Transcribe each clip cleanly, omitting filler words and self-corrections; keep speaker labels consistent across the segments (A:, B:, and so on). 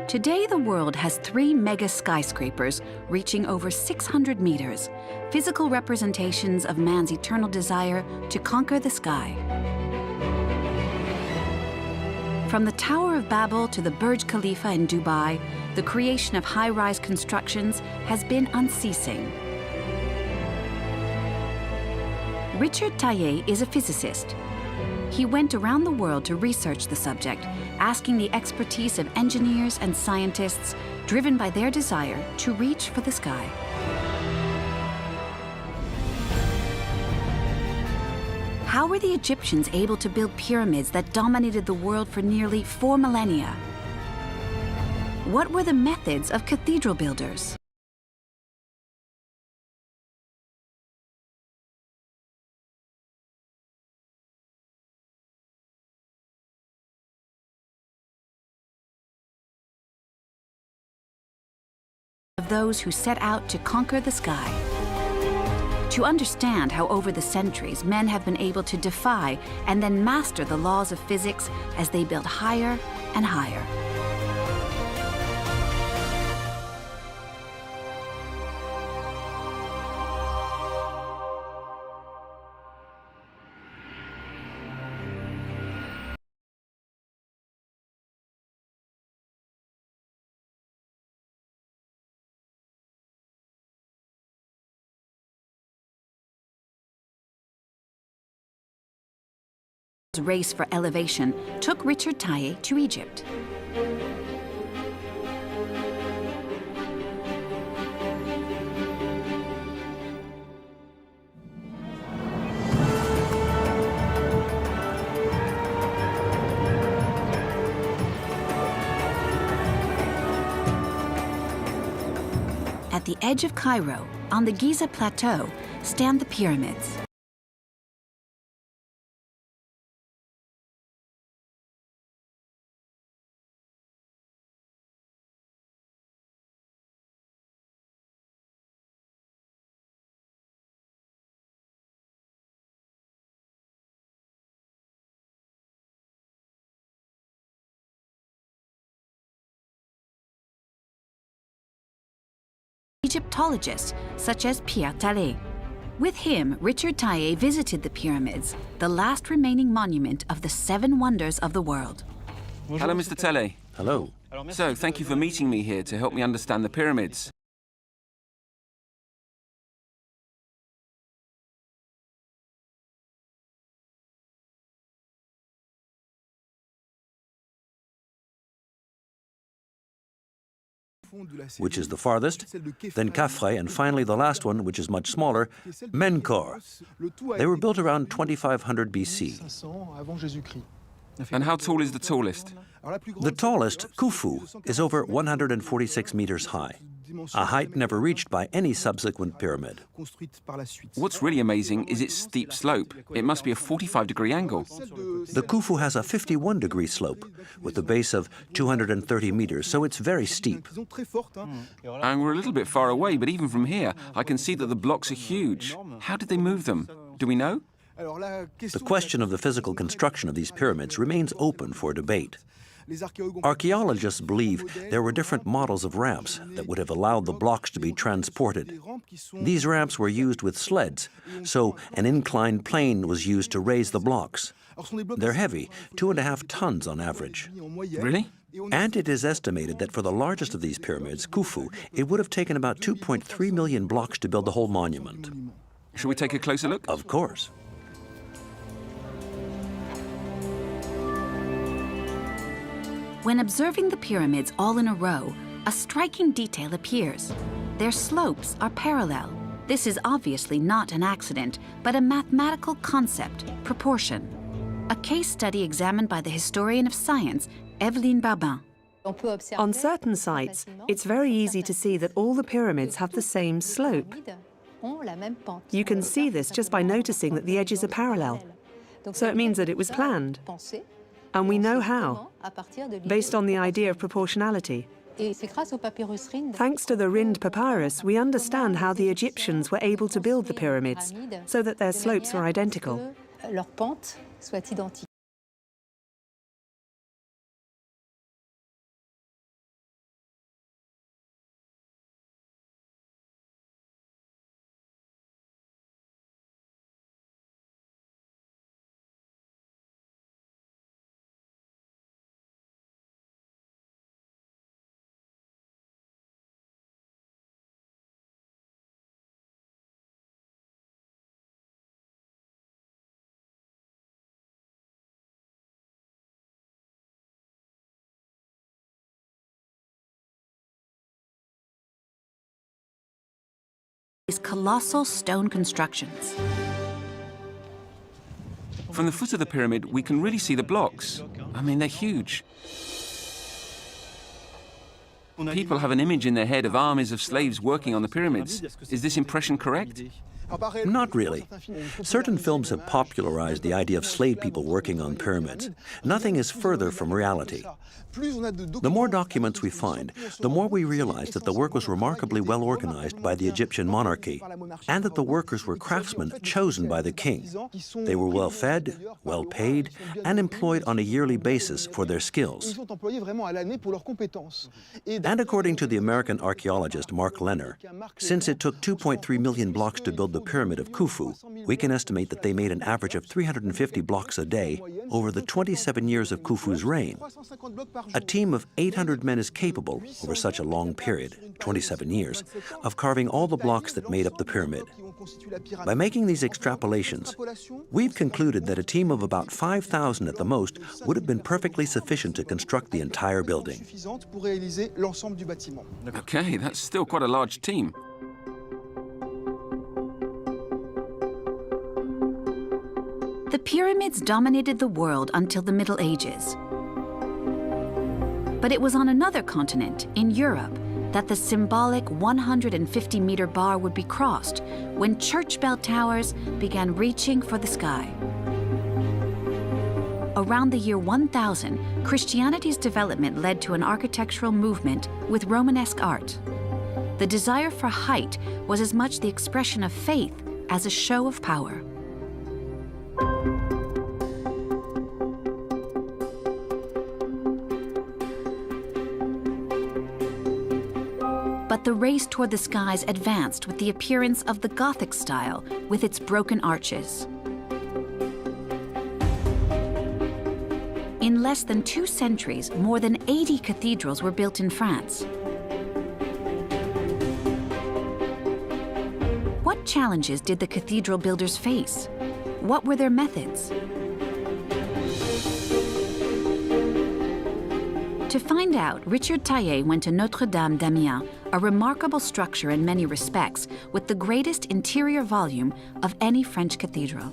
A: Today, the world has 3 mega skyscrapers reaching over 600 meters, physical representations of man's eternal desire to conquer the sky. From the Tower of Babel to the Burj Khalifa in Dubai, the creation of high-rise constructions has been unceasing. Richard Taillet is a physicist. He went around the world to research the subject, asking the expertise of engineers and scientists driven by their desire to reach for the sky. How were the Egyptians able to build pyramids that dominated the world for nearly 4 millennia? What were the methods of cathedral builders? Of those who set out to conquer the sky. To understand how over the centuries men have been able to defy and then master the laws of physics as they build higher and higher. Race for elevation took Richard Taillet to Egypt. At the edge of Cairo, on the Giza Plateau, stand the pyramids. Egyptologists such as Pierre Taillet. With him, Richard Taillet visited the pyramids, the last remaining monument of the 7 wonders of the world.
B: Hello, Mr. Taillet.
C: Hello.
B: So, thank you for meeting me here to help me understand the pyramids.
C: Which is the farthest, then Khafre, and finally the last one, which is much smaller, Menkaure. They were built around 2500 BC.
B: And how tall is the tallest?
C: The tallest, Khufu, is over 146 meters high, a height never reached by any subsequent pyramid.
B: What's really amazing is its steep slope. It must be a 45-degree angle.
C: The Khufu has a 51-degree slope, with a base of 230 meters, so it's very steep.
B: And we're a little bit far away, but even from here, I can see that the blocks are huge. How did they move them? Do we know?
C: The question of the physical construction of these pyramids remains open for debate. Archaeologists believe there were different models of ramps that would have allowed the blocks to be transported. These ramps were used with sleds, so an inclined plane was used to raise the blocks. They're heavy, 2.5 tons on average.
B: Really?
C: And it is estimated that for the largest of these pyramids, Khufu, it would have taken about 2.3 million blocks to build the whole monument.
B: Shall we take a closer look?
C: Of course.
A: When observing the pyramids all in a row, a striking detail appears. Their slopes are parallel. This is obviously not an accident, but a mathematical concept, proportion. A case study examined by the historian of science, Evelyne Barbin.
D: On certain sites, it's very easy to see that all the pyramids have the same slope. You can see this just by noticing that the edges are parallel. So it means that it was planned. And we know how, based on the idea of proportionality. Thanks to the Rind papyrus, we understand how the Egyptians were able to build the pyramids so that their slopes were identical.
A: these colossal stone constructions.
B: From the foot of the pyramid, we can really see the blocks. I mean, they're huge. People have an image in their head of armies of slaves working on the pyramids. Is this impression correct?
C: Not really. Certain films have popularized the idea of slave people working on pyramids. Nothing is further from reality. The more documents we find, the more we realize that the work was remarkably well organized by the Egyptian monarchy, and that the workers were craftsmen chosen by the king. They were well fed, well paid, and employed on a yearly basis for their skills. And according to the American archaeologist Mark Lenner, since it took 2.3 million blocks to build the Pyramid of Khufu, we can estimate that they made an average of 350 blocks a day over the 27 years of Khufu's reign. A team of 800 men is capable, over such a long period, 27 years, of carving all the blocks that made up the pyramid. By making these extrapolations, we've concluded that a team of about 5,000 at the most would have been perfectly sufficient to construct the entire building.
B: Okay, that's still quite a large team.
A: The pyramids dominated the world until the Middle Ages. But it was on another continent, in Europe, that the symbolic 150-meter bar would be crossed when church bell towers began reaching for the sky. Around the year 1000, Christianity's development led to an architectural movement with Romanesque art. The desire for height was as much the expression of faith as a show of power. But the race toward the skies advanced with the appearance of the Gothic style with its broken arches. In less than 2 centuries, more than 80 cathedrals were built in France. What challenges did the cathedral builders face? What were their methods? To find out, Richard Taillet went to Notre-Dame d'Amiens, a remarkable structure in many respects, with the greatest interior volume of any French cathedral.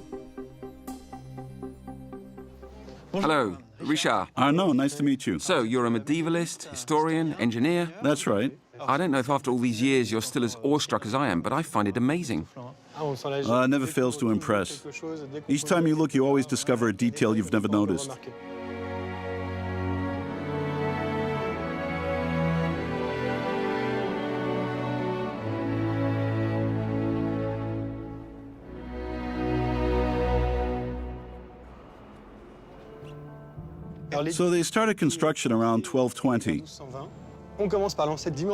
B: Hello, Richard.
E: Arnaud, nice to meet you.
B: So, you're a medievalist, historian, engineer?
E: That's right.
B: I don't know if after all these years you're still as awestruck as I am, but I find it amazing.
E: It never fails to impress. Each time you look, you always discover a detail you've never noticed. So they started construction around 1220.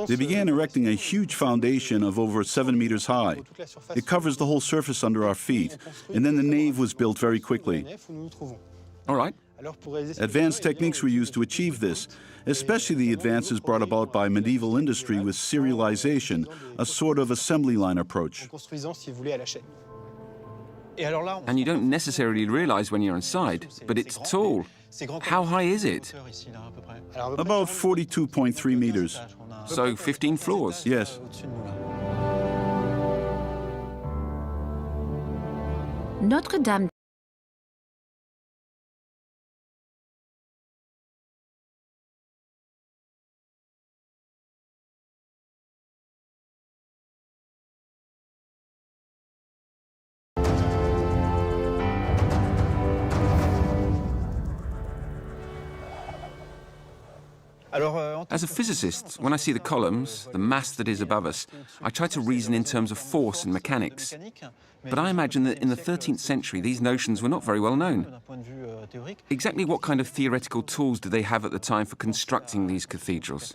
E: They began erecting a huge foundation of over 7 meters high. It covers the whole surface under our feet, and then the nave was built very quickly.
B: All right.
E: Advanced techniques were used to achieve this, especially the advances brought about by medieval industry with serialization, a sort of assembly line approach.
B: And you don't necessarily realize when you're inside, but it's tall. How high is it?
E: About 42.3 meters.
B: So 15 floors?
E: Yes.
A: Notre-Dame
B: As a physicist, when I see the columns, the mass that is above us, I try to reason in terms of force and mechanics. But I imagine that in the 13th century, these notions were not very well known. Exactly what kind of theoretical tools did they have at the time for constructing these cathedrals?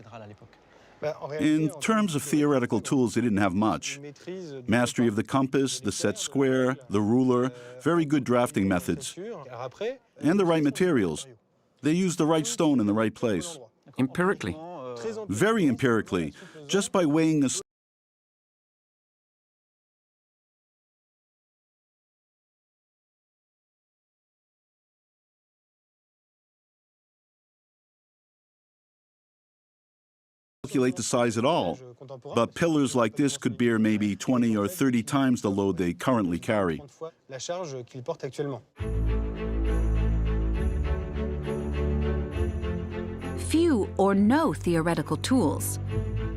E: In terms of theoretical tools, they didn't have much. Mastery of the compass, the set square, the ruler, very good drafting methods, and the right materials. They used the right stone in the right place.
B: Empirically?
E: Very empirically, just by weighing the calculate the size at all, but pillars like this could bear maybe 20 or 30 times the load they currently carry.
A: Few or no theoretical tools.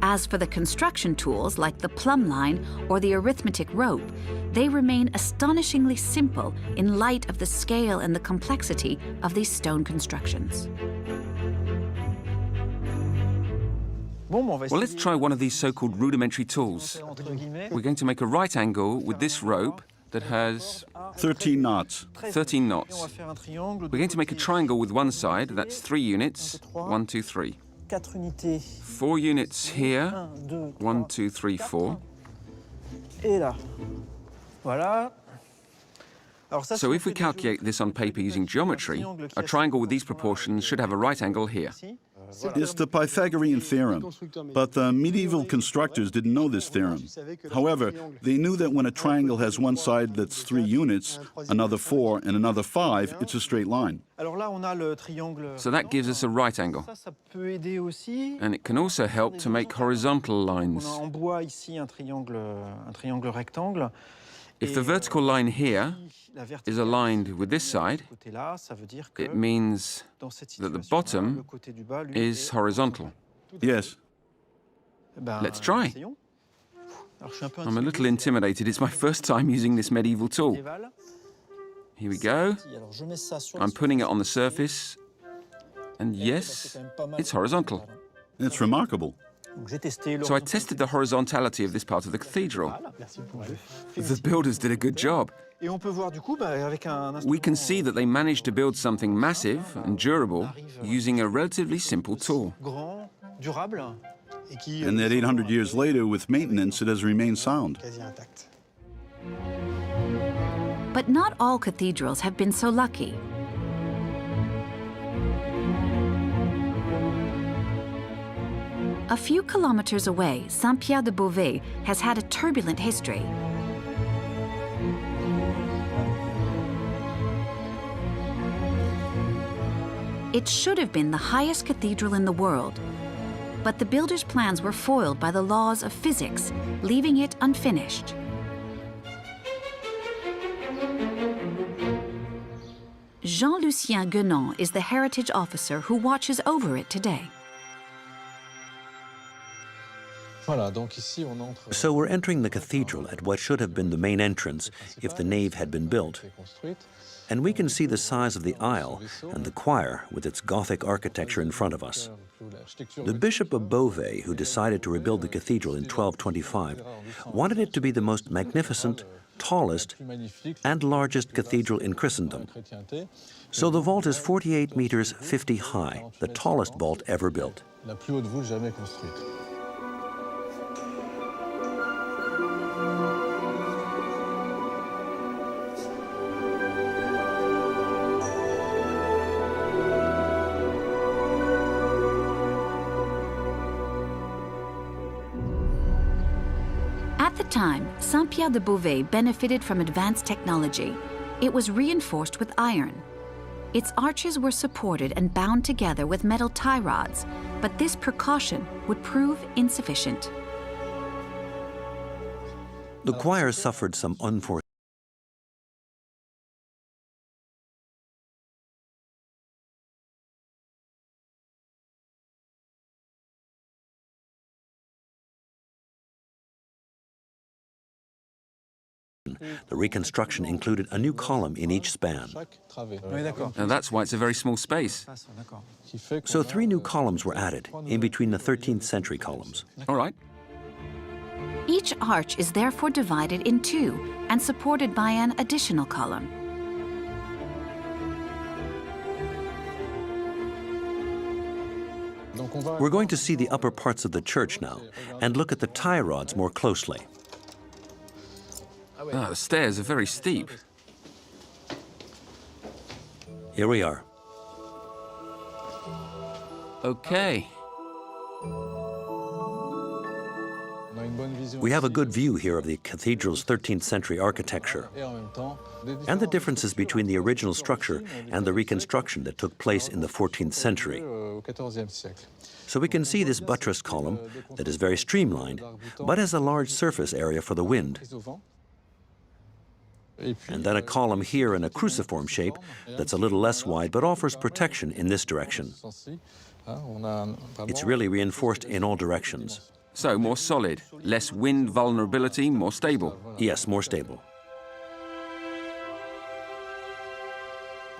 A: As for the construction tools like the plumb line or the arithmetic rope, they remain astonishingly simple in light of the scale and the complexity of these stone constructions.
B: Well, let's try one of these so-called rudimentary tools. We're going to make a right angle with this rope that has
E: 13 knots.
B: 13 knots. We're going to make a triangle with one side, that's 3 units. 1, 2, 3. 4 units here. 1, 2, 3, 4. So if we calculate this on paper using geometry, a triangle with these proportions should have a right angle here.
E: It's the Pythagorean theorem, but the medieval constructors didn't know this theorem. However, they knew that when a triangle has one side that's 3 units, another 4, and another 5, it's a straight line.
B: So that gives us a right angle. And it can also help to make horizontal lines. If the vertical line here is aligned with this side, it means that the bottom is horizontal.
E: Yes.
B: Let's try. I'm a little intimidated. It's my first time using this medieval tool. Here we go. I'm putting it on the surface. And yes, it's horizontal.
E: It's remarkable.
B: So I tested the horizontality of this part of the cathedral. The builders did a good job. We can see that they managed to build something massive and durable using a relatively simple tool.
E: And that 800 years later, with maintenance, it has remained sound.
A: But not all cathedrals have been so lucky. A few kilometers away, Saint-Pierre-de-Beauvais has had a turbulent history. It should have been the highest cathedral in the world, but the builders' plans were foiled by the laws of physics, leaving it unfinished. Jean-Lucien Guenon is the heritage officer who watches over it today.
C: So we're entering the cathedral at what should have been the main entrance if the nave had been built. And we can see the size of the aisle and the choir with its Gothic architecture in front of us. The Bishop of Beauvais, who decided to rebuild the cathedral in 1225, wanted it to be the most magnificent, tallest, and largest cathedral in Christendom. So the vault is 48 meters 50 high, the tallest vault ever built.
A: At the time, Saint-Pierre-de-Beauvais benefited from advanced technology. It was reinforced with iron. Its arches were supported and bound together with metal tie rods, but this precaution would prove insufficient.
C: The choir suffered some unforeseen. The reconstruction included a new column in each span.
B: And that's why it's a very small space.
C: So 3 new columns were added, in between the 13th century columns.
B: All right.
A: Each arch is therefore divided in 2 and supported by an additional column.
C: We're going to see the upper parts of the church now and look at the tie rods more closely.
B: Ah, the stairs are very steep.
C: Here we are. We have a good view here of the cathedral's 13th century architecture and the differences between the original structure and the reconstruction that took place in the 14th century. So we can see this buttress column that is very streamlined, but has a large surface area for the wind. And then a column here in a cruciform shape that's a little less wide but offers protection in this direction. It's really reinforced in all directions.
B: So more solid, less wind vulnerability, more stable.
C: Yes, more stable.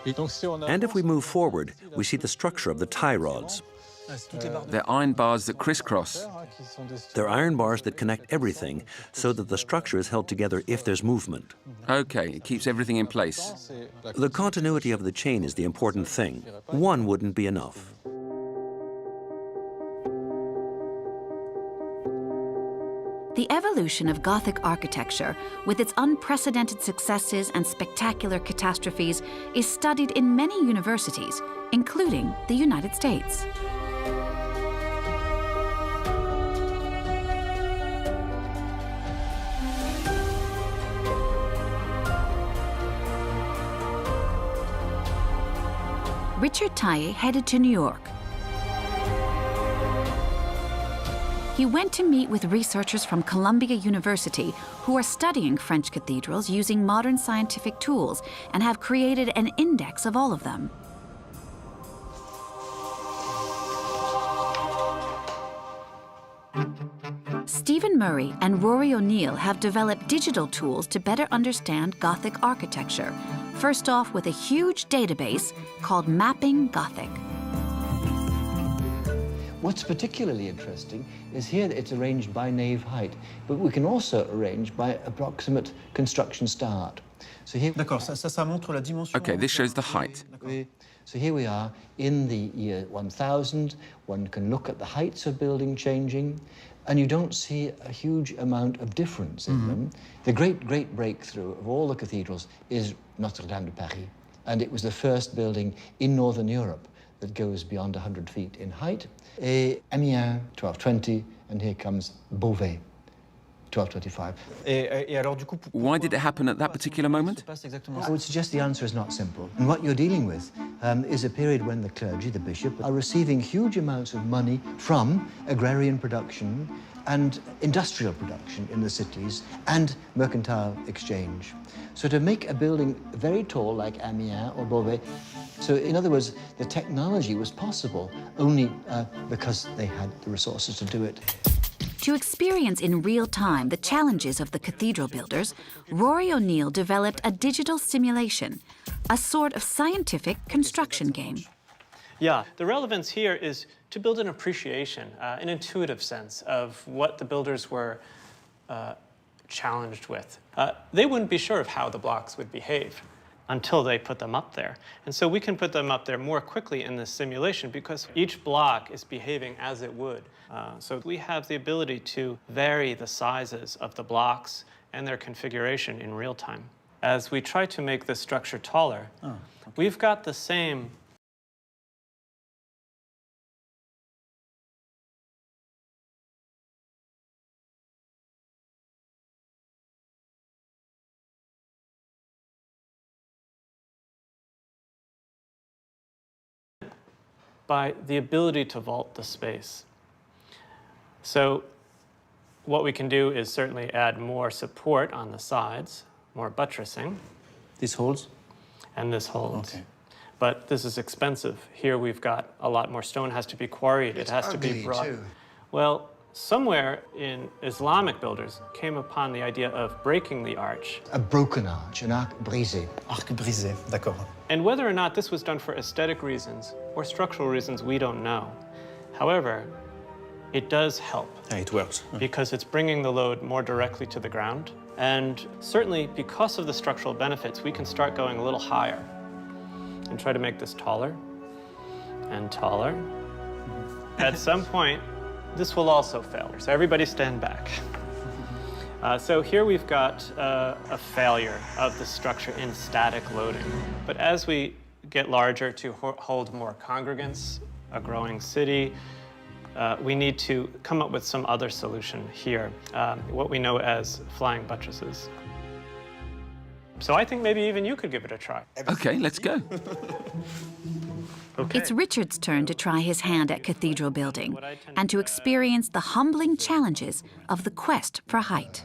C: And if we move forward, we see the structure of the tie rods.
B: They're iron bars that crisscross.
C: They're iron bars that connect everything so that the structure is held together if there's movement.
B: Okay, it keeps everything in place.
C: The continuity of the chain is the important thing. One wouldn't be enough.
A: The evolution of Gothic architecture, with its unprecedented successes and spectacular catastrophes, is studied in many universities, including the United States. Richard Taille headed to New York. He went to meet with researchers from Columbia University who are studying French cathedrals using modern scientific tools and have created an index of all of them. Stephen Murray and Rory O'Neill have developed digital tools to better understand Gothic architecture, first off with a huge database called Mapping Gothic.
F: What's particularly interesting is here that it's arranged by nave height, but we can also arrange by approximate construction start. So here,
B: Okay, this shows the height.
F: So here we are in the year 1000. One can look at the heights of building changing, and you don't see a huge amount of difference in them. The great breakthrough of all the cathedrals is Notre-Dame de Paris, and it was the first building in Northern Europe that goes beyond 100 feet in height. Amiens, 1220, and here comes Beauvais, 1225.
B: Why did it happen at that particular moment?
F: I would suggest the answer is not simple. And what you're dealing with is a period when the clergy, the bishop, are receiving huge amounts of money from agrarian production and industrial production in the cities and mercantile exchange. So to make a building very tall like Amiens or Beauvais, so in other words, the technology was possible only because they had the resources to do it.
A: To experience in real time the challenges of the cathedral builders, Rory O'Neill developed a digital simulation, a sort of scientific construction game.
G: Yeah, the relevance here is to build an appreciation, an intuitive sense of what the builders were challenged with. They wouldn't be sure of how the blocks would behave until they put them up there. And so we can put them up there more quickly in this simulation because each block is behaving as it would. So we have the ability to vary the sizes of the blocks and their configuration in real time. As we try to make this structure taller, we've got the same by the ability to vault the space. So what we can do is certainly add more support on the sides, more buttressing.
F: This holds?
G: And this holds.
F: Okay.
G: But this is expensive. Here we've got a lot more stone has to be quarried. It has to be brought.
F: Too.
G: Well, somewhere in Islamic builders came upon the idea of breaking the arch.
F: A broken arch, an arc brisé.
H: Arc brisé, d'accord.
G: And whether or not this was done for aesthetic reasons or structural reasons, we don't know. However, it does help.
H: Yeah, it works.
G: Because it's bringing the load more directly to the ground. And certainly, because of the structural benefits, we can start going a little higher and try to make this taller and taller. At some point, this will also fail. So everybody stand back. So here we've got a failure of the structure in static loading. But as we get larger to hold more congregants, a growing city, we need to come up with some other solution here, what we know as flying buttresses. So I think maybe even you could give it a try.
B: Okay, let's go.
G: Okay.
A: It's Richard's turn to try his hand at cathedral building and to experience the humbling challenges of the quest for height.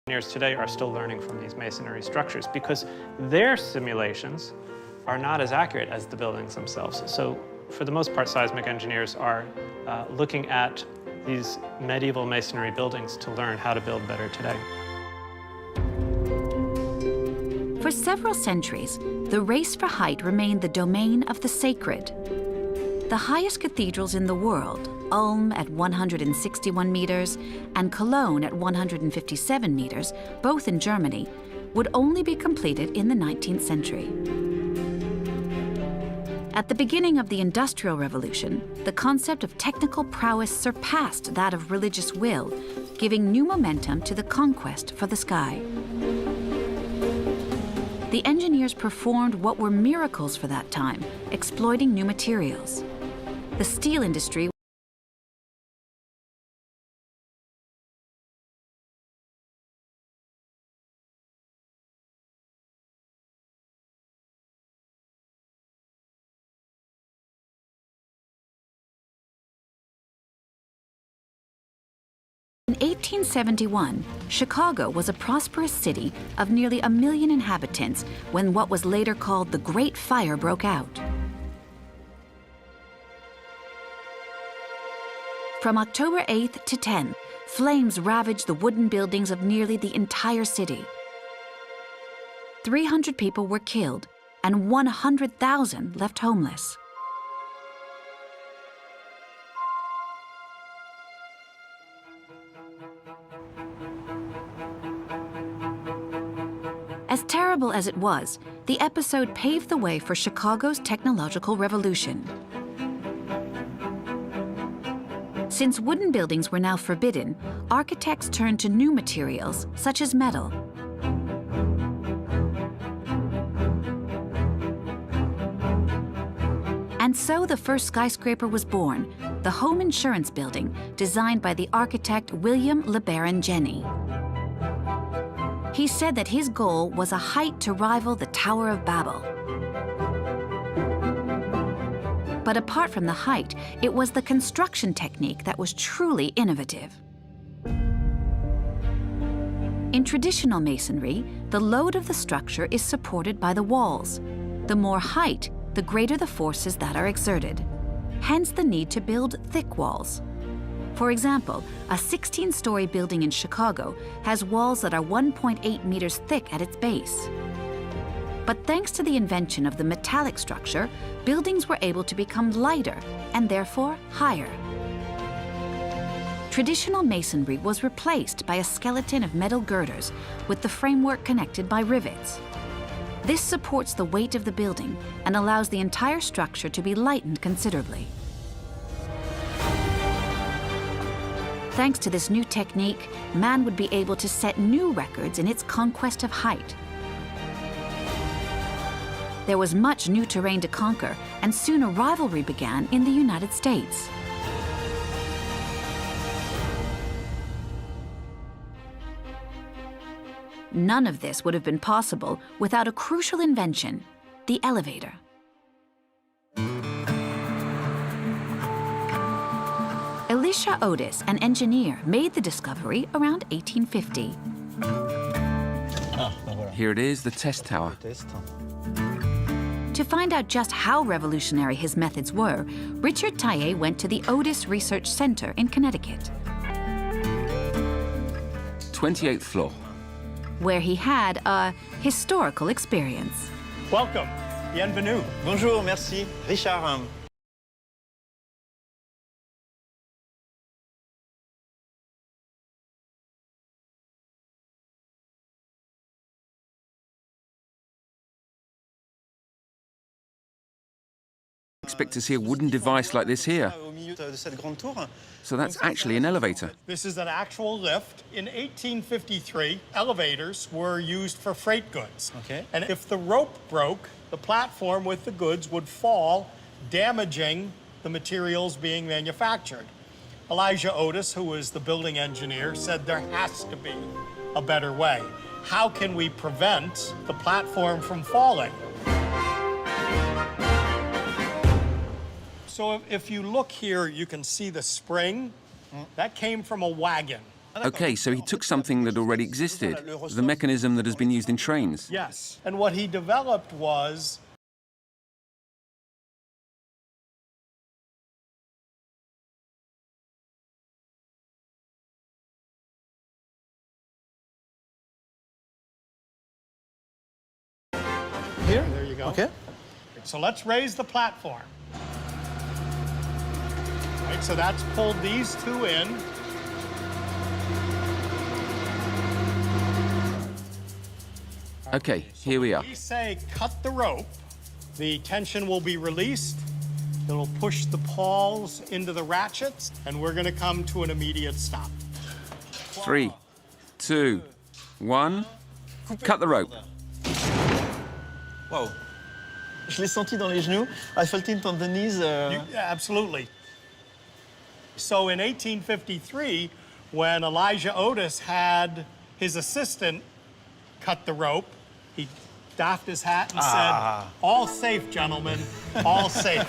G: Engineers today are still learning from these masonry structures because their simulations are not as accurate as the buildings themselves. So for the most part, seismic engineers are looking at these medieval masonry buildings to learn how to build better today.
A: For several centuries, the race for height remained the domain of the sacred. The highest cathedrals in the world, Ulm at 161 meters and Cologne at 157 meters, both in Germany, would only be completed in the 19th century. At the beginning of the Industrial Revolution, the concept of technical prowess surpassed that of religious will, giving new momentum to the conquest for the sky. The engineers performed what were miracles for that time, exploiting new materials. The steel industry In 1871, Chicago was a prosperous city of nearly 1 million inhabitants when what was later called the Great Fire broke out. From October 8th to 10th, flames ravaged the wooden buildings of nearly the entire city. 300 people were killed and 100,000 left homeless. As terrible as it was, the episode paved the way for Chicago's technological revolution. Since wooden buildings were now forbidden, architects turned to new materials, such as metal. And so the first skyscraper was born, the Home Insurance Building, designed by the architect William LeBaron Jenney. He said that his goal was a height to rival the Tower of Babel. But apart from the height, it was the construction technique that was truly innovative. In traditional masonry, the load of the structure is supported by the walls. The more height, the greater the forces that are exerted. Hence the need to build thick walls. For example, a 16-story building in Chicago has walls that are 1.8 meters thick at its base. But thanks to the invention of the metallic structure, buildings were able to become lighter and therefore higher. Traditional masonry was replaced by a skeleton of metal girders with the framework connected by rivets. This supports the weight of the building and allows the entire structure to be lightened considerably. Thanks to this new technique, man would be able to set new records in its conquest of height. There was much new terrain to conquer, and soon a rivalry began in the United States. None of this would have been possible without a crucial invention, the elevator. Elisha Otis, an engineer, made the discovery around 1850.
B: Here it is, the test tower.
A: To find out just how revolutionary his methods were, Richard Taillet went to the Otis Research Center in Connecticut,
B: 28th floor.
A: where he had a historical experience.
H: Welcome. Bienvenue. Bonjour, merci. Richard.
B: Expect to see a wooden device like this here. So that's actually an elevator.
I: This is an actual lift. In 1853, elevators were used for freight goods.
H: Okay.
I: And if the rope broke, the platform with the goods would fall, damaging the materials being manufactured. Elijah Otis, who was the building engineer, said there has to be a better way. How can we prevent the platform from falling? So if you look here, you can see the spring. That came from a wagon.
B: Okay, so he took something that already existed, the mechanism that has been used in trains.
I: Yes. And what he developed was
H: Here?
I: there you go.
H: Okay.
I: So let's raise the platform. Right, so that's pulled these two in.
B: Okay, here we are.
I: We say cut the rope. The tension will be released. It'll push the pawls into the ratchets, and we're going to come to an immediate stop.
B: 3, 2, 1. Cut the rope.
H: Wow. Je l'ai senti dans les genoux. I felt it on the knees.
I: Yeah, absolutely. So in 1853, when Elijah Otis had his assistant cut the rope, he doffed his hat and said, "All safe, gentlemen, all safe."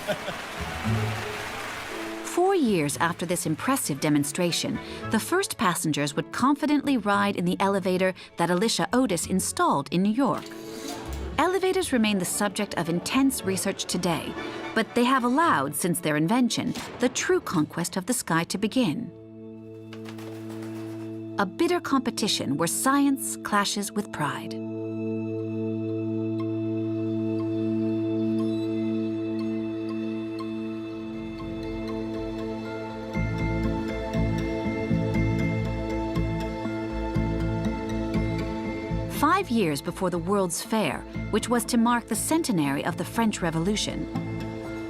A: 4 years after this impressive demonstration, the first passengers would confidently ride in the elevator that Elisha Otis installed in New York. Elevators remain the subject of intense research today, but they have allowed, since their invention, the true conquest of the sky to begin. A bitter competition where science clashes with pride. Five years before the World's Fair, which was to mark the centenary of the French Revolution,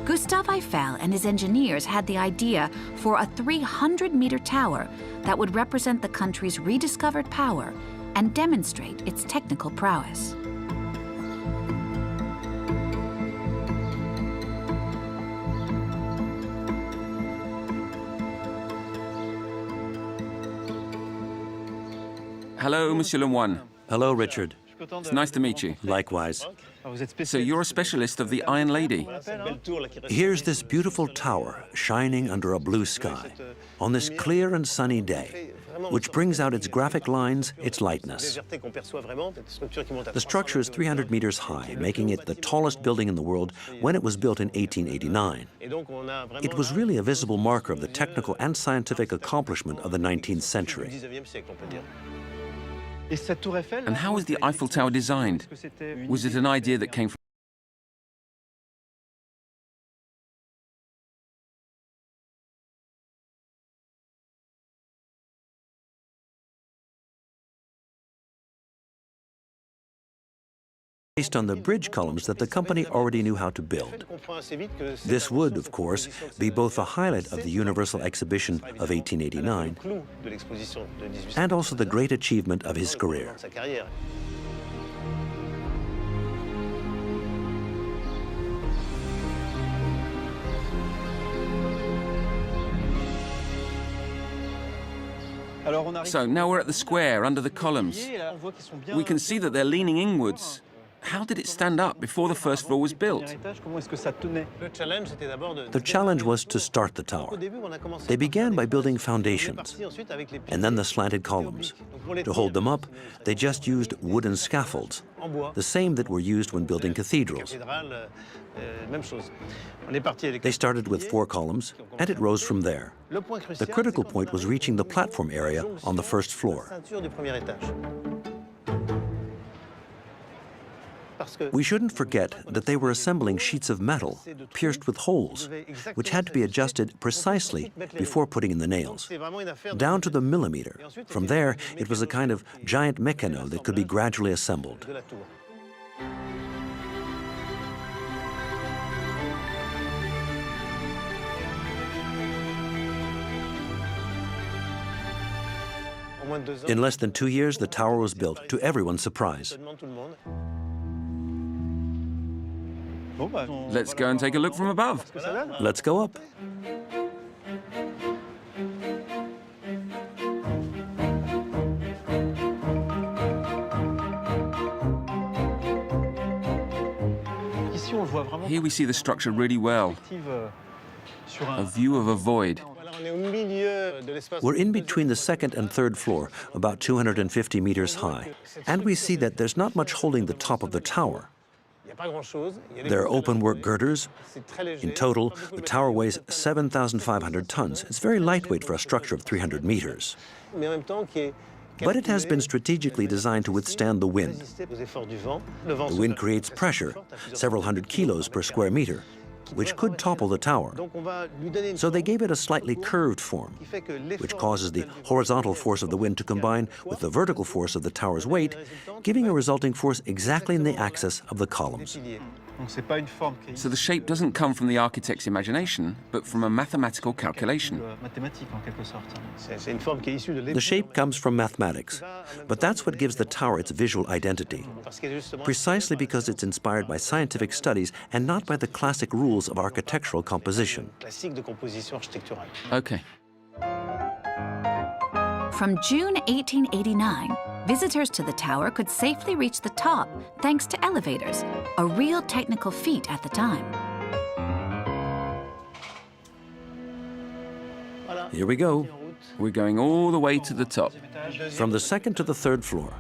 A: Gustave Eiffel and his engineers had the idea for a 300-meter tower that would represent the country's rediscovered power and demonstrate its technical prowess.
B: Hello, Monsieur Lemoine.
C: Hello, Richard.
B: It's nice to meet you.
C: Likewise.
B: So you're a specialist of the Iron Lady.
C: Here's this beautiful tower shining under a blue sky on this clear and sunny day, which brings out its graphic lines, its lightness. The structure is 300 meters high, making it the tallest building in the world when it was built in 1889. It was really a visible marker of the technical and scientific accomplishment of the 19th century.
B: And how was the Eiffel Tower designed? Was it an idea that came from
C: based on the bridge columns that the company already knew how to build. This would, of course, be both a highlight of the Universal Exhibition of 1889 and also the great achievement of his career.
B: So now we're at the square under the columns. We can see that they're leaning inwards. How did it stand up before the first floor was built?
C: The challenge was to start the tower. They began by building foundations and then the slanted columns. To hold them up, they just used wooden scaffolds, the same that were used when building cathedrals. They started with 4 columns, and it rose from there. The critical point was reaching the platform area on the first floor. We shouldn't forget that they were assembling sheets of metal pierced with holes, which had to be adjusted precisely before putting in the nails, down to the millimeter. From there, it was a kind of giant meccano that could be gradually assembled. In less than 2 years, the tower was built, to everyone's surprise.
B: Let's go and take a look from above.
C: Let's go up.
B: Here we see the structure really well. A view of a void.
C: We're in between the second and third floor, about 250 meters high. And we see that there's not much holding the top of the tower. There are open-work girders. In total, the tower weighs 7,500 tons. It's very lightweight for a structure of 300 meters. But it has been strategically designed to withstand the wind. The wind creates pressure, several hundred kilos per square meter, which could topple the tower. So they gave it a slightly curved form, which causes the horizontal force of the wind to combine with the vertical force of the tower's weight, giving a resulting force exactly in the axis of the columns.
B: So the shape doesn't come from the architect's imagination, but from a mathematical calculation.
C: The shape comes from mathematics, but that's what gives the tower its visual identity, precisely because it's inspired by scientific studies and not by the classic rules of architectural composition.
B: Okay.
A: From June 1889, visitors to the tower could safely reach the top thanks to elevators, a real technical feat at the time.
C: Here we go,
B: We're going all the way to the top.
C: from the second to the third floor.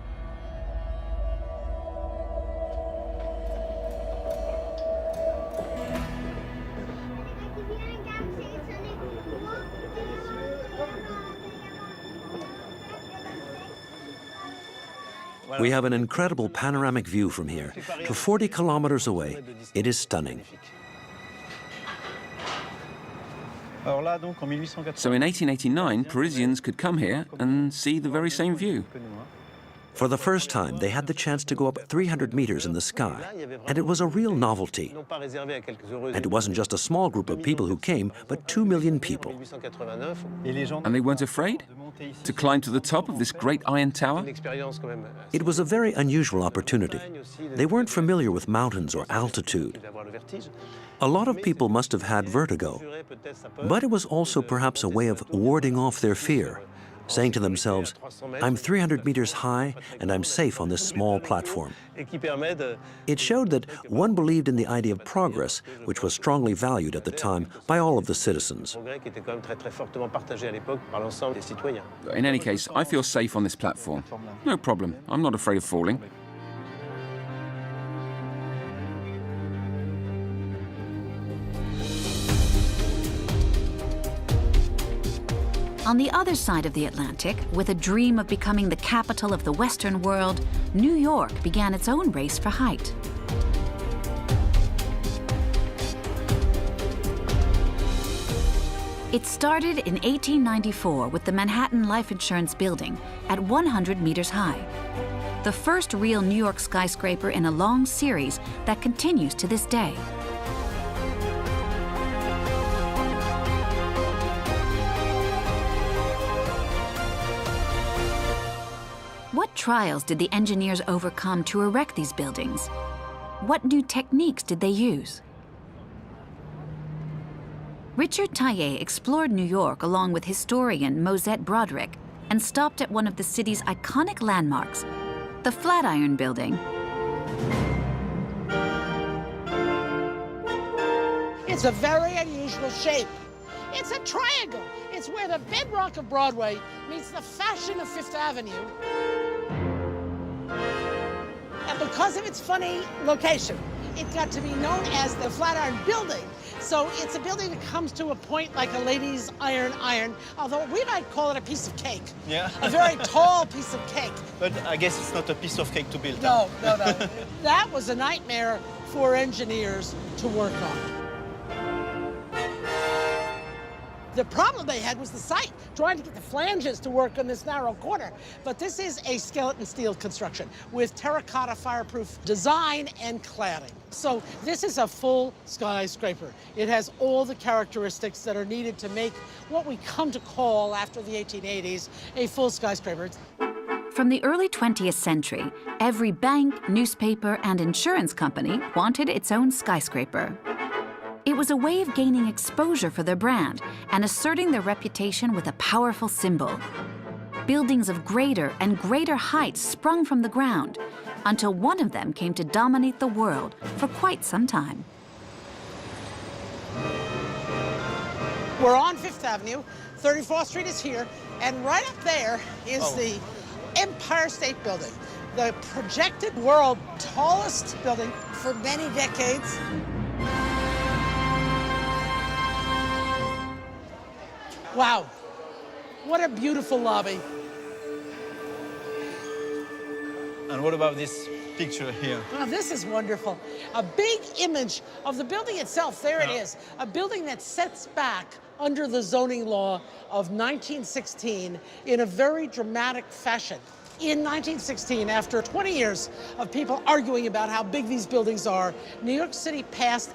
C: We have an incredible panoramic view from here. To 40 kilometers away, it is stunning.
B: So in 1889, Parisians could come here and see the very same view.
C: For the first time, they had the chance to go up 300 meters in the sky, and it was a real novelty. And it wasn't just a small group of people who came, but 2 million people.
B: And they weren't afraid to climb to the top of this great iron tower?
C: It was a very unusual opportunity. They weren't familiar with mountains or altitude. A lot of people must have had vertigo, but it was also perhaps a way of warding off their fear, saying to themselves, I'm 300 meters high and I'm safe on this small platform. It showed that one believed in the idea of progress, which was strongly valued at the time by all of the citizens.
B: In any case, I feel safe on this platform. No problem. I'm not afraid of falling.
A: On the other side of the Atlantic, with a dream of becoming the capital of the Western world, New York began its own race for height. It started in 1894 with the Manhattan Life Insurance Building at 100 meters high, the first real New York skyscraper in a long series that continues to this day. What trials did the engineers overcome to erect these buildings? What new techniques did they use? Richard Taillet explored New York along with historian Mosette Broderick and stopped at one of the city's iconic landmarks, the Flatiron Building.
J: It's a very unusual shape. It's a triangle. It's where the bedrock of Broadway meets the fashion of Fifth Avenue. And because of its funny location, it got to be known as the Flatiron Building. So it's a building that comes to a point like a lady's iron, although we might call it a piece of cake.
H: Yeah.
J: A very tall piece of cake.
H: But I guess it's not a piece of cake to build.
J: No. That was a nightmare for engineers to work on. The problem they had was the site, trying to get the flanges to work on this narrow corner. But this is a skeleton steel construction with terracotta fireproof design and cladding. So this is a full skyscraper. It has all the characteristics that are needed to make what we come to call, after the 1880s, a full skyscraper.
A: From the early 20th century, every bank, newspaper, and insurance company wanted its own skyscraper. It was a way of gaining exposure for their brand and asserting their reputation with a powerful symbol. Buildings of greater and greater heights sprung from the ground until one of them came to dominate the world for quite some time.
J: We're on Fifth Avenue, 34th Street is here, and right up there is the Empire State Building, the projected world tallest building for many decades. Wow, what a beautiful lobby.
H: And what about this picture here?
J: Oh, this is wonderful. A big image of the building itself. There it is. A building that sets back under the zoning law of 1916 in a very dramatic fashion. In 1916, after 20 years of people arguing about how big these buildings are, New York City passed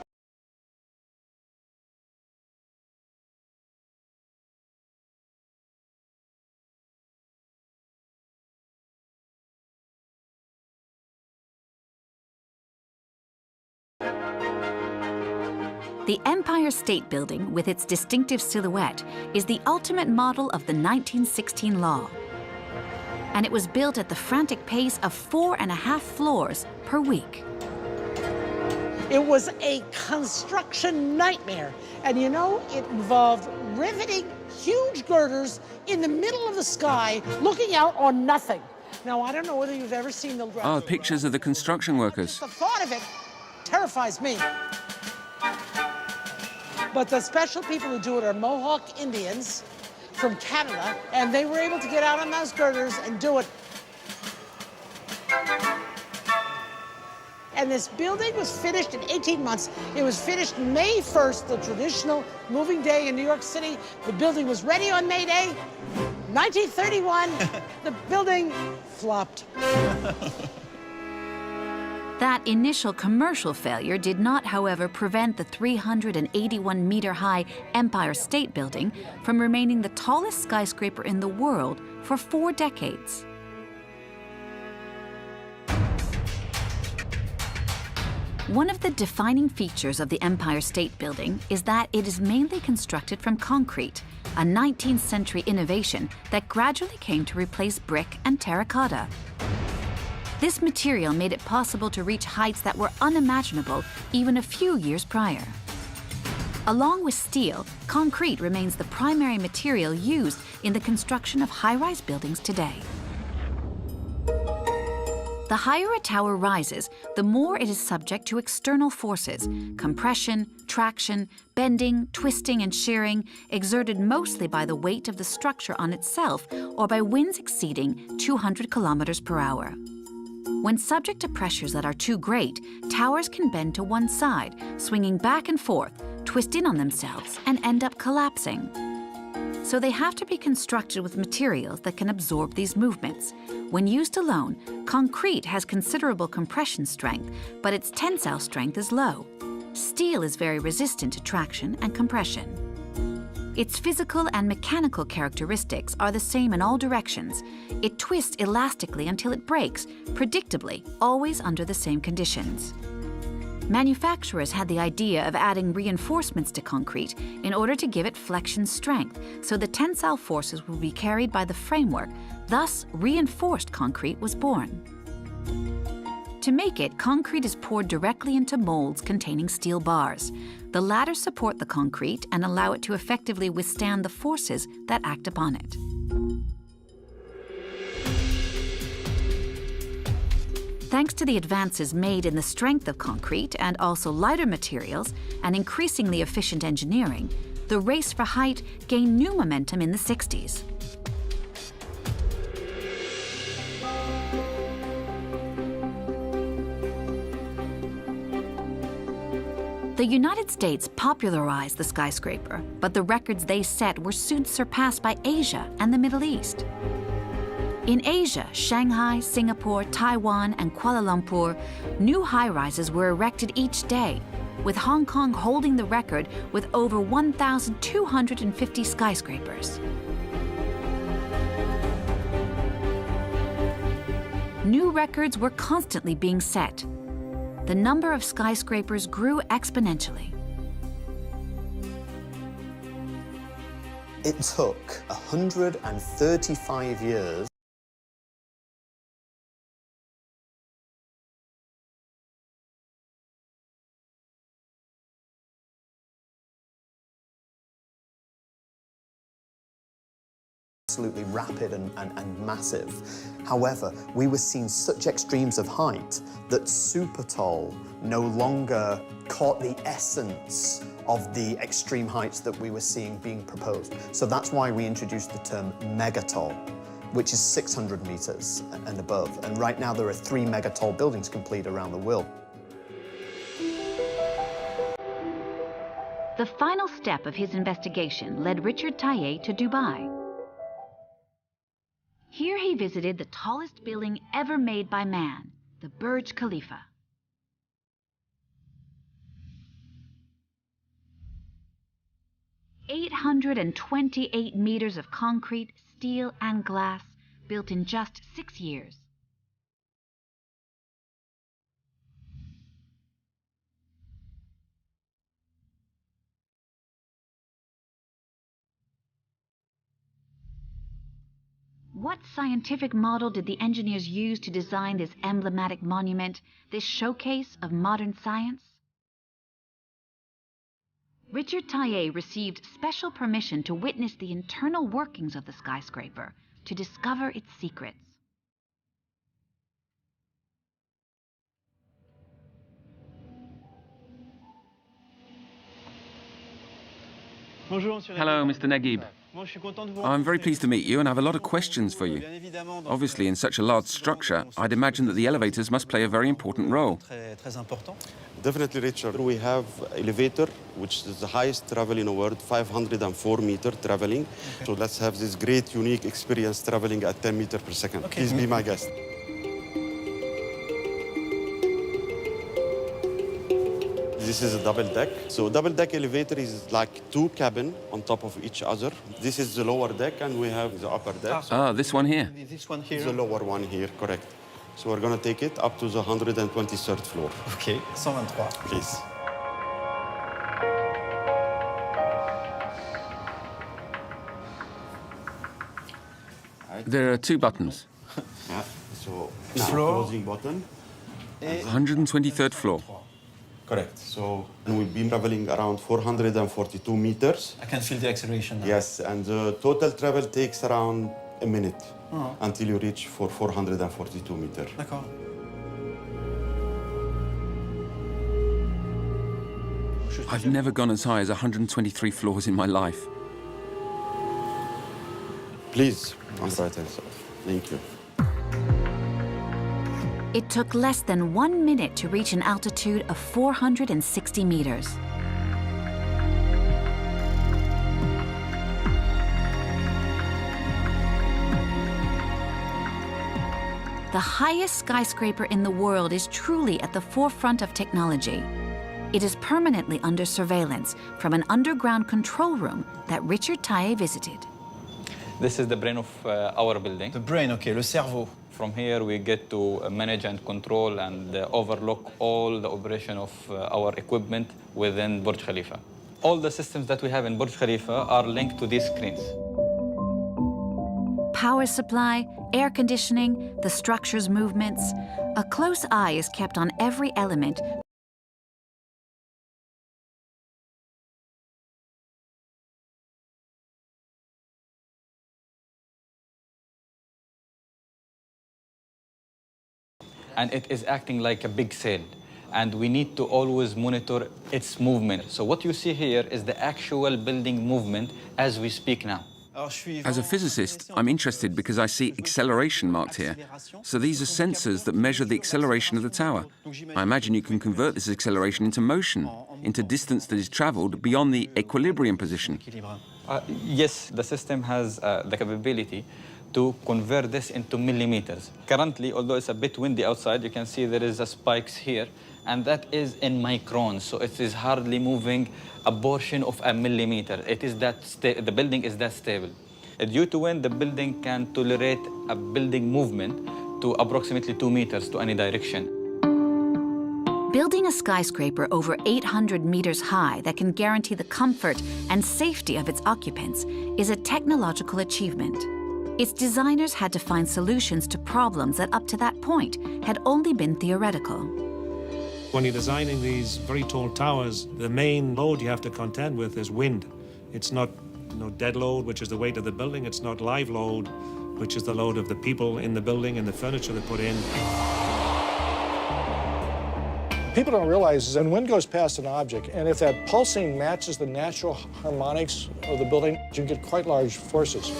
A: The Empire State Building, with its distinctive silhouette, is the ultimate model of the 1916 law. And it was built at the frantic pace of 4.5 floors per week.
J: It was a construction nightmare. And you know, it involved riveting huge girders in the middle of the sky, looking out on nothing. Now, I don't know whether you've ever seen the...
B: Oh, pictures of the construction workers.
J: The thought of it terrifies me. But the special people who do it are Mohawk Indians from Canada, and they were able to get out on those girders and do it. And this building was finished in 18 months. It was finished May 1st, the traditional moving day in New York City. The building was ready on May Day. 1931, the building flopped.
A: That initial commercial failure did not, however, prevent the 381-meter-high Empire State Building from remaining the tallest skyscraper in the world for 4 decades. One of the defining features of the Empire State Building is that it is mainly constructed from concrete, a 19th century innovation that gradually came to replace brick and terracotta. This material made it possible to reach heights that were unimaginable even a few years prior. Along with steel, concrete remains the primary material used in the construction of high-rise buildings today. The higher a tower rises, the more it is subject to external forces, compression, traction, bending, twisting, and shearing, exerted mostly by the weight of the structure on itself or by winds exceeding 200 kilometers per hour. When subject to pressures that are too great, towers can bend to one side, swinging back and forth, twist in on themselves, and end up collapsing. So they have to be constructed with materials that can absorb these movements. When used alone, concrete has considerable compression strength, but its tensile strength is low. Steel is very resistant to traction and compression. Its physical and mechanical characteristics are the same in all directions. It twists elastically until it breaks, predictably, always under the same conditions. Manufacturers had the idea of adding reinforcements to concrete in order to give it flexion strength, so the tensile forces would be carried by the framework. Thus, reinforced concrete was born. To make it, concrete is poured directly into molds containing steel bars. The latter support the concrete and allow it to effectively withstand the forces that act upon it. Thanks to the advances made in the strength of concrete and also lighter materials and increasingly efficient engineering, the race for height gained new momentum in the 60s. The United States popularized the skyscraper, but the records they set were soon surpassed by Asia and the Middle East. In Asia, Shanghai, Singapore, Taiwan, and Kuala Lumpur, new high-rises were erected each day, with Hong Kong holding the record with over 1,250 skyscrapers. New records were constantly being set. The number of skyscrapers grew exponentially.
K: It took 135 years absolutely rapid and massive. However, we were seeing such extremes of height that super tall no longer caught the essence of the extreme heights that we were seeing being proposed. So that's why we introduced the term megatall, which is 600 meters and above. And right now there are 3 megatall buildings complete around the world.
A: The final step of his investigation led Richard Taillé to Dubai. Here he visited the tallest building ever made by man, the Burj Khalifa. "828 meters of concrete, steel, and glass, built in just 6 years. What scientific model did the engineers use to design this emblematic monument, this showcase of modern science? Richard Taillé received special permission to witness the internal workings of the skyscraper, to discover its secrets.
B: Hello, Mr. Naguib. I'm very pleased to meet you and I have a lot of questions for you. Obviously, in such a large structure, I'd imagine that the elevators must play a very important role.
L: Definitely, Richard. We have elevator, which is the highest travel in the world, 504 meter traveling. Okay. So let's have this great, unique experience traveling at 10 meters per second. Okay. Please be my guest. This is a double deck. So double deck elevator is like 2 cabins on top of each other. This is the lower deck and we have the upper deck.
B: Ah, this one here.
L: This one here. The lower one here, correct. So we're going to take it up to the 123rd floor.
H: Okay, 123.
L: Please.
B: There are 2 buttons.
L: Yeah, so now closing button.
B: 123rd floor.
L: Correct. So we've been traveling around 442 meters.
H: I can feel the acceleration now.
L: Yes, and the total travel takes around a minute until you reach for 442 meters.
H: D'accord.
B: I've never gone as high as 123 floors in my life.
L: Please, on the right hand side. Thank you.
A: It took less than 1 minute to reach an altitude of 460 meters. The highest skyscraper in the world is truly at the forefront of technology. It is permanently under surveillance from an underground control room that Richard Taillé visited.
M: This is the brain of our building.
H: The brain, okay, le cerveau.
M: From here, we get to manage and control and overlook all the operation of our equipment within Burj Khalifa. All the systems that we have in Burj Khalifa are linked to these screens.
A: Power supply, air conditioning, the structure's movements. A close eye is kept on every element.
M: And it is acting like a big sail. And we need to always monitor its movement. So what you see here is the actual building movement as we speak now.
B: As a physicist, I'm interested because I see acceleration marked here. So these are sensors that measure the acceleration of the tower. I imagine you can convert this acceleration into motion. into distance that is traveled beyond the equilibrium position.
M: Yes, the system has the capability to convert this into millimeters. Currently, although it's a bit windy outside, you can see there is a spikes here, and that is in microns, so it is hardly moving a portion of a millimeter. It is that the building is that stable. Due to wind, the building can tolerate a building movement to approximately 2 meters to any direction.
A: Building a skyscraper over 800 meters high that can guarantee the comfort and safety of its occupants is a technological achievement. Its designers had to find solutions to problems that up to that point had only been theoretical.
N: When you're designing these very tall towers, the main load you have to contend with is wind. It's not dead load, which is the weight of the building. It's not live load, which is the load of the people in the building and the furniture they put in.
I: People don't realize is when wind goes past an object, and if that pulsing matches the natural harmonics of the building, you get quite large forces.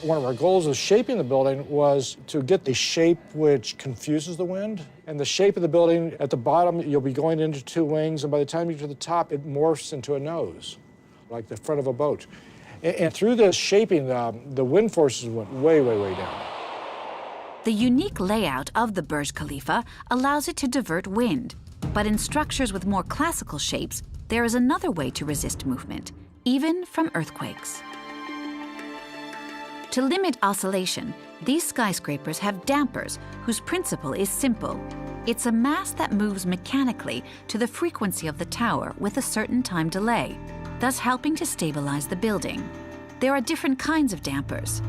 I: One of our goals of shaping the building was to get the shape which confuses the wind. And the shape of the building, at the bottom, you'll be going into 2 wings, and by the time you get to the top, it morphs into a nose, like the front of a boat. And through this shaping, the wind forces went way, way, way down.
A: The unique layout of the Burj Khalifa allows it to divert wind. But in structures with more classical shapes, there is another way to resist movement, even from earthquakes. To limit oscillation, these skyscrapers have dampers whose principle is simple. It's a mass that moves mechanically to the frequency of the tower with a certain time delay, thus helping to stabilize the building. There are different kinds of dampers.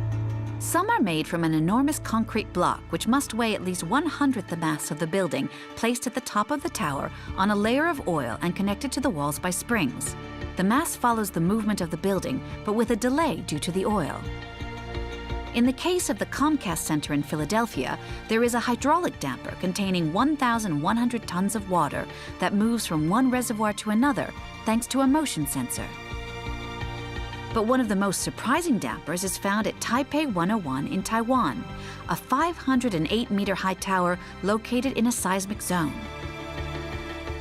A: Some are made from an enormous concrete block which must weigh at least 1/100th the mass of the building, placed at the top of the tower on a layer of oil and connected to the walls by springs. The mass follows the movement of the building, but with a delay due to the oil. In the case of the Comcast Center in Philadelphia, there is a hydraulic damper containing 1,100 tons of water that moves from one reservoir to another thanks to a motion sensor. But one of the most surprising dampers is found at Taipei 101 in Taiwan, a 508-meter-high tower located in a seismic zone.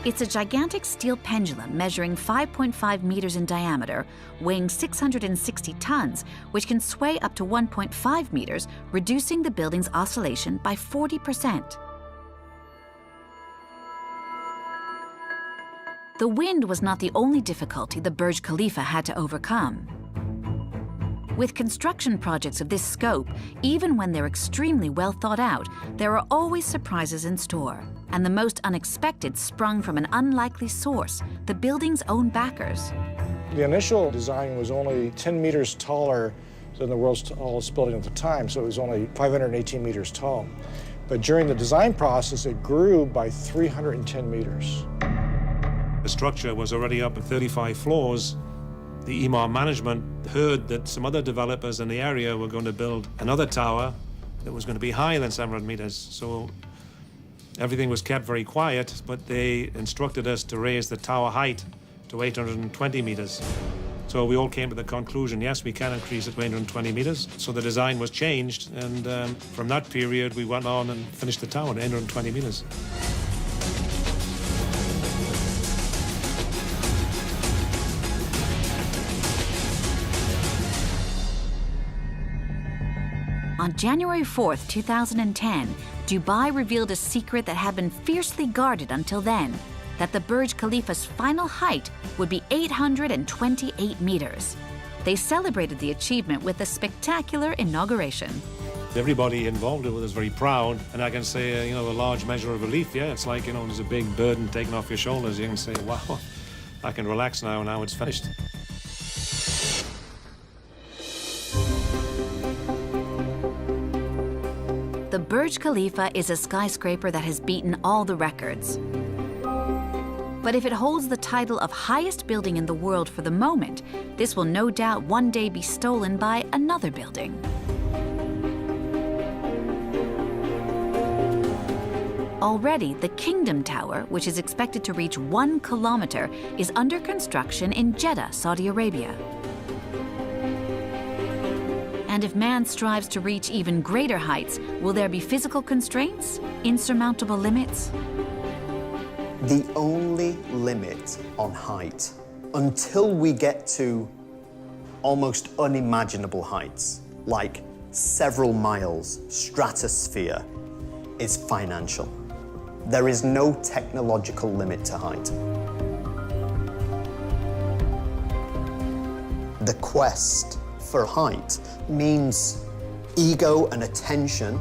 A: It's a gigantic steel pendulum measuring 5.5 meters in diameter, weighing 660 tons, which can sway up to 1.5 meters, reducing the building's oscillation by 40%. The wind was not the only difficulty the Burj Khalifa had to overcome. With construction projects of this scope, even when they're extremely well thought out, there are always surprises in store. And the most unexpected sprung from an unlikely source, the building's own backers.
I: The initial design was only 10 meters taller than the world's tallest building at the time, so it was only 518 meters tall. But during the design process, it grew by 310 meters.
N: The structure was already up at 35 floors. The Emaar management heard that some other developers in the area were going to build another tower that was going to be higher than 700 meters. So everything was kept very quiet, but they instructed us to raise the tower height to 820 meters. So we all came to the conclusion, yes, we can increase it to 820 meters. So the design was changed, and from that period, we went on and finished the tower at 820 meters.
A: On January 4th, 2010, Dubai revealed a secret that had been fiercely guarded until then, that the Burj Khalifa's final height would be 828 meters. They celebrated the achievement with a spectacular inauguration.
N: Everybody involved was very proud, and I can say, a large measure of relief. Yeah, it's like, there's a big burden taken off your shoulders. You can say, wow, I can relax now it's finished.
A: The Burj Khalifa is a skyscraper that has beaten all the records. But if it holds the title of highest building in the world for the moment, this will no doubt one day be stolen by another building. Already, the Kingdom Tower, which is expected to reach 1 kilometer, is under construction in Jeddah, Saudi Arabia. And if man strives to reach even greater heights, will there be physical constraints? Insurmountable limits?
K: the only limit on height, until we get to almost unimaginable heights, like several miles, stratosphere, is financial. There is no technological limit to height. The quest for height means ego and attention.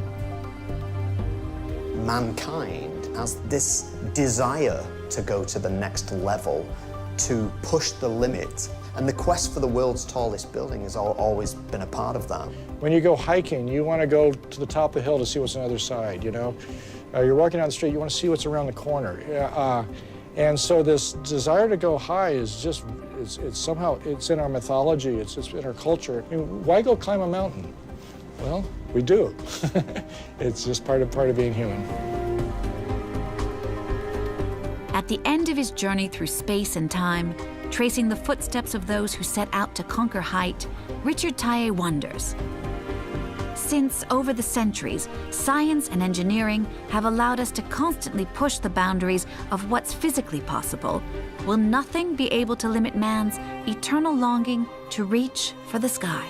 K: Mankind has this desire to go to the next level, to push the limit. And the quest for the world's tallest building has always been a part of that.
O: When you go hiking, you want to go to the top of the hill to see what's on the other side, you know? You're walking down the street, you want to see what's around the corner. And so this desire to go high is just, it's somehow, it's in our mythology, it's in our culture. I mean, why go climb a mountain? Well, we do. It's just part of being human.
A: At the end of his journey through space and time, tracing the footsteps of those who set out to conquer height, Richard Taillé wonders. Since, over the centuries, science and engineering have allowed us to constantly push the boundaries of what's physically possible, will nothing be able to limit man's eternal longing to reach for the sky?